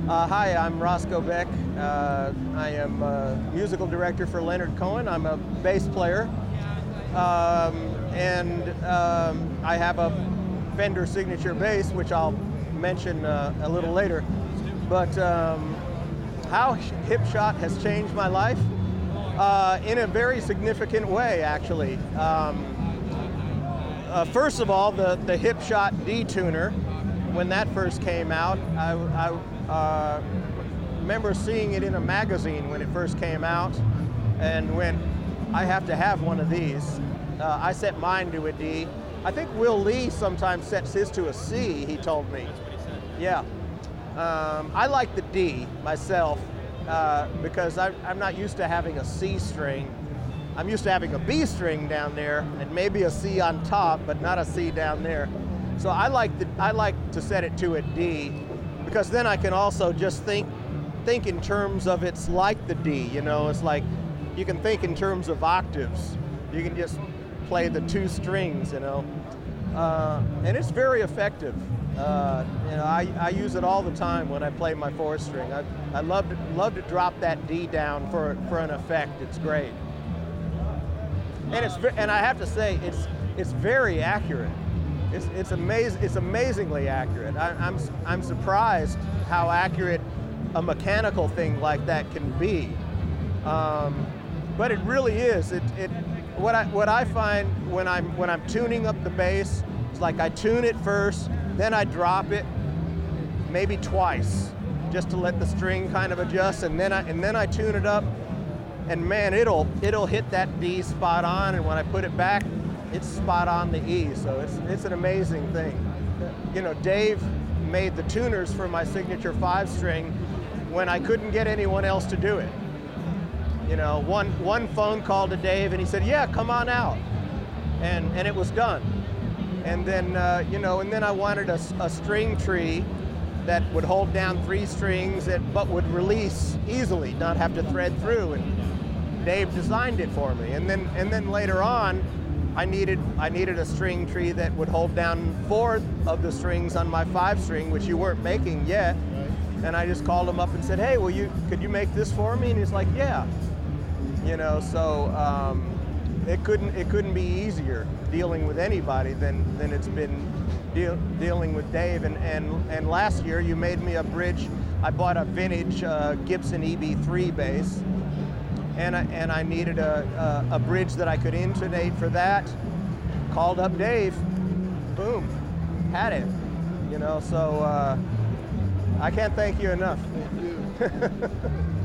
Hi, I'm Roscoe Beck. I am musical director for Leonard Cohen. I'm a bass player. I have a Fender signature bass, which I'll mention a little later. But how Hipshot has changed my life? In a very significant way, actually. First of all, the Hipshot D-tuner, when that first came out, I remember seeing it in a magazine when it first came out and went, I have to have one of these. I set mine to a D. I think Will Lee sometimes sets his to a C, he told me. Yeah. I like the D myself because I'm not used to having a C string. I'm used to having a B string down there and maybe a C on top, but not a C down there. So I like to set it to a D because then I can also just think in terms of it's like the D, you know, it's like you can think in terms of octaves. You can just play the two strings, you know, and it's very effective. You know, I use it all the time when I play my 4-string. I love to drop that D down for an effect. It's great, and I have to say it's very accurate. It's amazingly accurate. I'm surprised how accurate a mechanical thing like that can be. But it really is. What I find when I'm tuning up the bass, it's like I tune it first, then I drop it maybe twice, just to let the string kind of adjust, and then I tune it up, and man, it'll hit that D spot on, and when I put it back, it's spot on the E. So it's an amazing thing. You know, Dave made the tuners for my signature 5-string when I couldn't get anyone else to do it. You know, one phone call to Dave and he said, yeah, come on out. And it was done. And then, you know, and then I wanted a string tree that would hold down 3 strings but would release easily, not have to thread through. And Dave designed it for me. And then later on, I needed a string tree that would hold down 4 of the strings on my 5-string, which you weren't making yet. And I just called him up and said, hey, could you make this for me? And he's like, yeah. You know, so it couldn't be easier dealing with anybody than it's been dealing with Dave. And last year you made me a bridge. I bought a vintage Gibson EB3 bass, and I needed a bridge that I could intonate for that. Called up Dave, boom, had it. You know, so I can't thank you enough. Thank you.